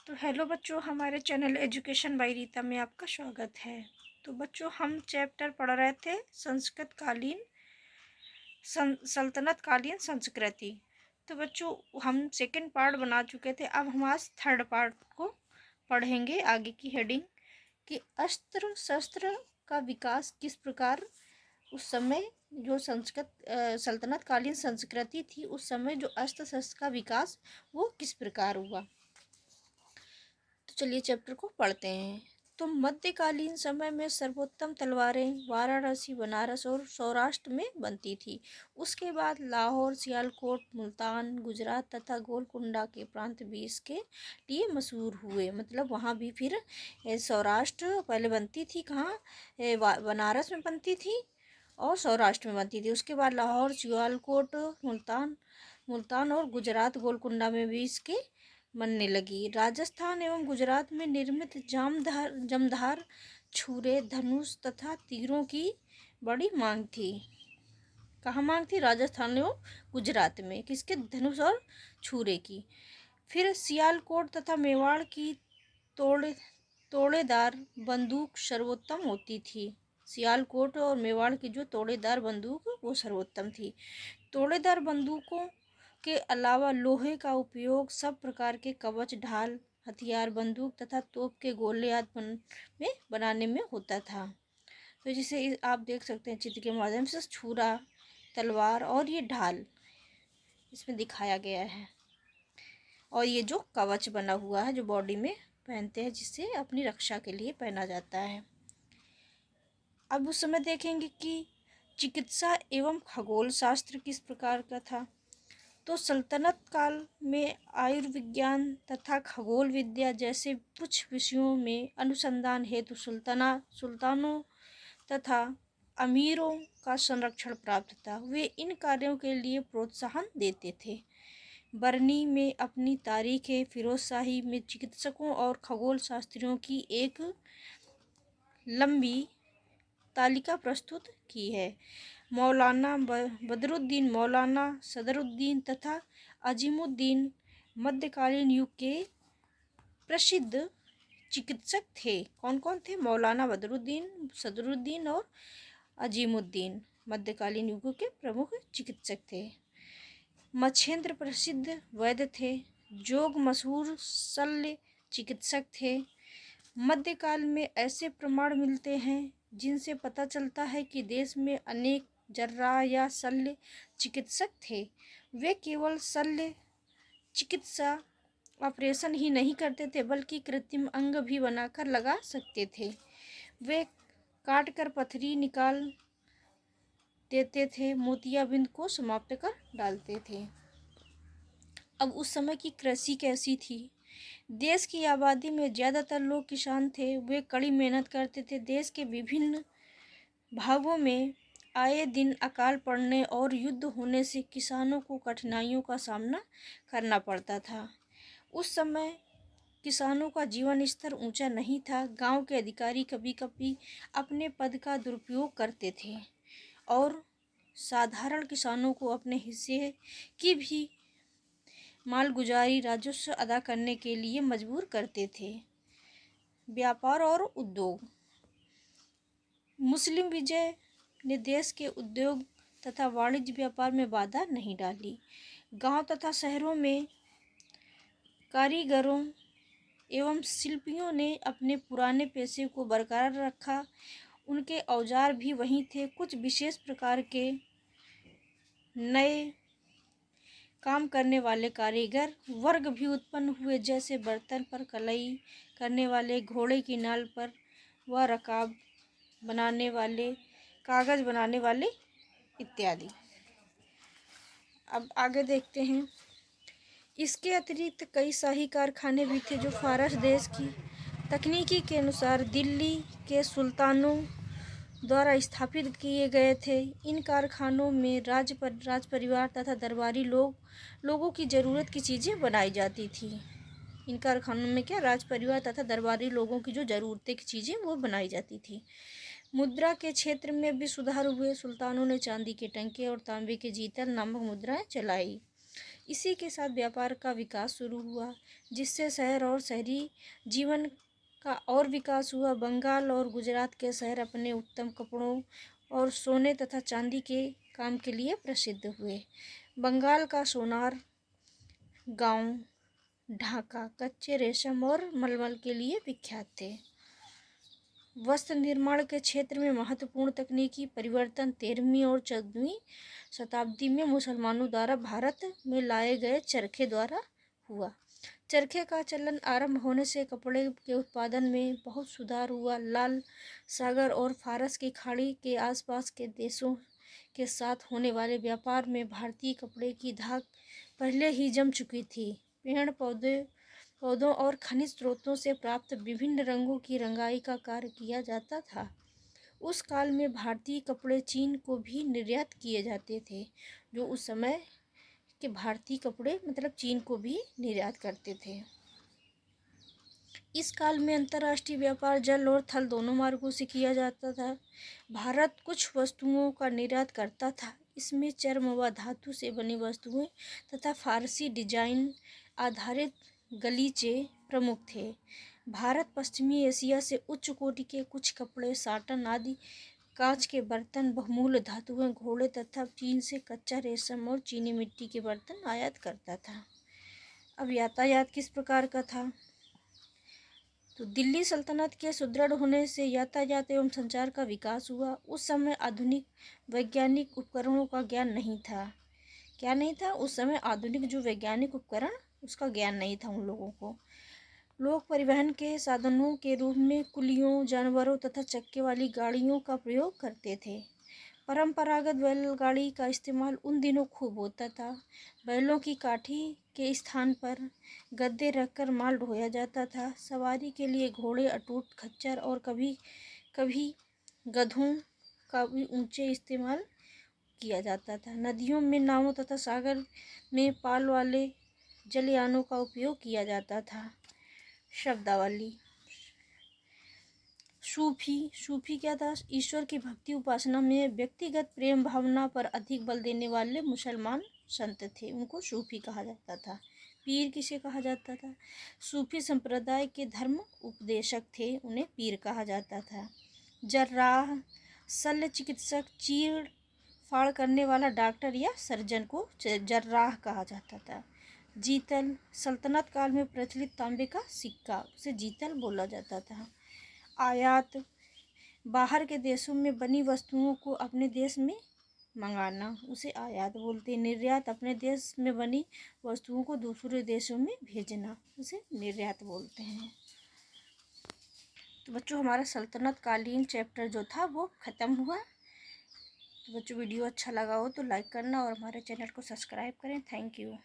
तो हेलो बच्चों, हमारे चैनल एजुकेशन बाय रीता में आपका स्वागत है। तो बच्चों, हम चैप्टर पढ़ रहे थे संस्कृत कालीन सल्तनत कालीन संस्कृति। तो बच्चों, हम सेकंड पार्ट बना चुके थे। अब हम आज थर्ड पार्ट को पढ़ेंगे। आगे की हेडिंग कि अस्त्र शस्त्र का विकास किस प्रकार उस समय जो सल्तनत कालीन संस्कृति थी, उस समय जो अस्त्र शस्त्र का विकास वो किस प्रकार हुआ। तो चलिए चैप्टर को पढ़ते हैं। तो मध्यकालीन समय में सर्वोत्तम तलवारें वाराणसी, बनारस और सौराष्ट्र में बनती थी। उसके बाद लाहौर, सियालकोट, मुल्तान, गुजरात तथा गोलकुंडा के प्रांत भी इसके लिए मशहूर हुए। मतलब वहाँ भी फिर सौराष्ट्र पहले बनती थी। कहाँ? बनारस में बनती थी और सौराष्ट्र में बनती थी। उसके बाद लाहौर, सियालकोट, मुल्तान और गुजरात गोलकुंडा में भी इसके बनने लगी। राजस्थान एवं गुजरात में निर्मित जमधार, छुरे, धनुष तथा तीरों की बड़ी मांग थी। कहाँ मांग थी? राजस्थान एवं गुजरात में। किसके? धनुष और छुरे की। फिर सियालकोट तथा मेवाड़ की तोड़ेदार बंदूक सर्वोत्तम होती थी। सियालकोट और मेवाड़ की जो तोड़ेदार बंदूक वो सर्वोत्तम थी। तोड़ेदार बंदूकों के अलावा लोहे का उपयोग सब प्रकार के कवच, ढाल, हथियार, बंदूक तथा तोप के गोले आदि में बनाने में होता था। तो जिसे आप देख सकते हैं चित्र के माध्यम से, छुरा, तलवार और ये ढाल इसमें दिखाया गया है। और ये जो कवच बना हुआ है जो बॉडी में पहनते हैं, जिससे अपनी रक्षा के लिए पहना जाता है। अब उस समय देखेंगे कि चिकित्सा एवं खगोल शास्त्र किस प्रकार का था। तो सल्तनत काल में आयुर्विज्ञान तथा खगोल विद्या जैसे कुछ विषयों में अनुसंधान हेतु सुल्तानों तथा अमीरों का संरक्षण प्राप्त था। वे इन कार्यों के लिए प्रोत्साहन देते थे। बरनी में अपनी तारीखें फिरोजशाही में चिकित्सकों और खगोल शास्त्रियों की एक लंबी तालिका प्रस्तुत की है। मौलाना बदरुद्दीन, मौलाना सदरुद्दीन तथा अजीमुद्दीन मध्यकालीन युग के प्रसिद्ध चिकित्सक थे। कौन कौन थे? मौलाना बदरुद्दीन, सदरुद्दीन और अजीमुद्दीन मध्यकालीन युग के प्रमुख चिकित्सक थे। मच्छेंद्र प्रसिद्ध वैद्य थे। जोग मशहूर शल्य चिकित्सक थे। मध्यकाल में ऐसे प्रमाण मिलते हैं जिनसे पता चलता है कि देश में अनेक जर्राह या शल्य चिकित्सक थे। वे केवल शल्य चिकित्सा ऑपरेशन ही नहीं करते थे, बल्कि कृत्रिम अंग भी बनाकर लगा सकते थे। वे काट कर पथरी निकाल देते थे, मोतियाबिंद को समाप्त कर डालते थे। अब उस समय की कृषि कैसी थी? देश की आबादी में ज़्यादातर लोग किसान थे। वे कड़ी मेहनत करते थे। देश के विभिन्न भागों में आए दिन अकाल पड़ने और युद्ध होने से किसानों को कठिनाइयों का सामना करना पड़ता था। उस समय किसानों का जीवन स्तर ऊंचा नहीं था। गांव के अधिकारी कभी कभी अपने पद का दुरुपयोग करते थे और साधारण किसानों को अपने हिस्से की भी मालगुजारी राजस्व अदा करने के लिए मजबूर करते थे। व्यापार और उद्योग। मुस्लिम विजय ने देश के उद्योग तथा वाणिज्य व्यापार में बाधा नहीं डाली। गांव तथा शहरों में कारीगरों एवं शिल्पियों ने अपने पुराने पेशे को बरकरार रखा। उनके औजार भी वहीं थे। कुछ विशेष प्रकार के नए काम करने वाले कारीगर वर्ग भी उत्पन्न हुए, जैसे बर्तन पर कलई करने वाले, घोड़े की नाल पर व रकाब बनाने वाले, कागज़ बनाने वाले इत्यादि। अब आगे देखते हैं। इसके अतिरिक्त कई शाही कारखाने भी थे जो फारस देश की तकनीकी के अनुसार दिल्ली के सुल्तानों द्वारा स्थापित किए गए थे। इन कारखानों में राज परिवार तथा दरबारी लोगों की ज़रूरत की चीज़ें बनाई जाती थी। इन कारखानों में क्या? राज परिवार तथा दरबारी लोगों की जो ज़रूरतें की चीज़ें वो बनाई जाती थी। मुद्रा के क्षेत्र में भी सुधार हुए। सुल्तानों ने चांदी के टंके और तांबे के जीतल नामक मुद्राएं चलाई। इसी के साथ व्यापार का विकास शुरू हुआ, जिससे शहर और शहरी जीवन का और विकास हुआ। बंगाल और गुजरात के शहर अपने उत्तम कपड़ों और सोने तथा चांदी के काम के लिए प्रसिद्ध हुए। बंगाल का सोनार, गांव, ढाका कच्चे रेशम और मलमल के लिए विख्यात थे। वस्त्र निर्माण के क्षेत्र में महत्वपूर्ण तकनीकी परिवर्तन 13वीं और 14वीं शताब्दी में मुसलमानों द्वारा भारत में लाए गए चरखे द्वारा हुआ। चरखे का चलन आरंभ होने से कपड़े के उत्पादन में बहुत सुधार हुआ। लाल सागर और फारस की खाड़ी के आसपास के देशों के साथ होने वाले व्यापार में भारतीय कपड़े की धाक पहले ही जम चुकी थी। पेड़ पौधों और खनिज स्रोतों से प्राप्त विभिन्न रंगों की रंगाई का कार्य किया जाता था। उस काल में भारतीय कपड़े चीन को भी निर्यात किए जाते थे, जो उस समय के भारतीय कपड़े मतलब चीन को भी निर्यात करते थे। इस काल में अंतर्राष्ट्रीय व्यापार जल और थल दोनों मार्गों से किया जाता था। भारत कुछ वस्तुओं का निर्यात करता था, इसमें चर्म व धातु से बनी वस्तुएं तथा फारसी डिजाइन आधारित गलीचे प्रमुख थे। भारत पश्चिमी एशिया से उच्च कोटि के कुछ कपड़े, साटन आदि, कांच के बर्तन, बहुमूल्य धातुएं, घोड़े तथा चीन से कच्चा रेशम और चीनी मिट्टी के बर्तन आयात करता था। अब यातायात किस प्रकार का था? तो दिल्ली सल्तनत के सुदृढ़ होने से यातायात एवं संचार का विकास हुआ। उस समय आधुनिक वैज्ञानिक उपकरणों का ज्ञान नहीं था। क्या नहीं था? उस समय आधुनिक जो वैज्ञानिक उपकरण, उसका ज्ञान नहीं था उन लोगों को। लोग परिवहन के साधनों के रूप में कुलियों, जानवरों तथा चक्के वाली गाड़ियों का प्रयोग करते थे। परंपरागत बैलगाड़ी का इस्तेमाल उन दिनों खूब होता था। बैलों की काठी के स्थान पर गद्दे रखकर माल ढोया जाता था। सवारी के लिए घोड़े, अटूट खच्चर और कभी कभी गधों का भी ऊंचे इस्तेमाल किया जाता था। नदियों में नावों तथा सागर में पाल वाले जलयानों का उपयोग किया जाता था। शब्दावली। सूफी क्या था? ईश्वर की भक्ति उपासना में व्यक्तिगत प्रेम भावना पर अधिक बल देने वाले मुसलमान संत थे, उनको सूफी कहा जाता था। पीर किसे कहा जाता था? सूफी संप्रदाय के धर्म उपदेशक थे, उन्हें पीर कहा जाता था। जर्राह, शल्य चिकित्सक, चीर फाड़ करने वाला डॉक्टर या सर्जन को जर्राह कहा जाता था। जीतल, सल्तनत काल में प्रचलित तांबे का सिक्का, उसे जीतल बोला जाता था। आयात, बाहर के देशों में बनी वस्तुओं को अपने देश में मंगाना, उसे आयात बोलते हैं। निर्यात, अपने देश में बनी वस्तुओं को दूसरे देशों में भेजना, उसे निर्यात बोलते हैं। तो बच्चों, हमारा सल्तनत कालीन चैप्टर जो था वो ख़त्म हुआ। तो बच्चों, वीडियो अच्छा लगा हो तो लाइक करना और हमारे चैनल को सब्सक्राइब करें। Thank you.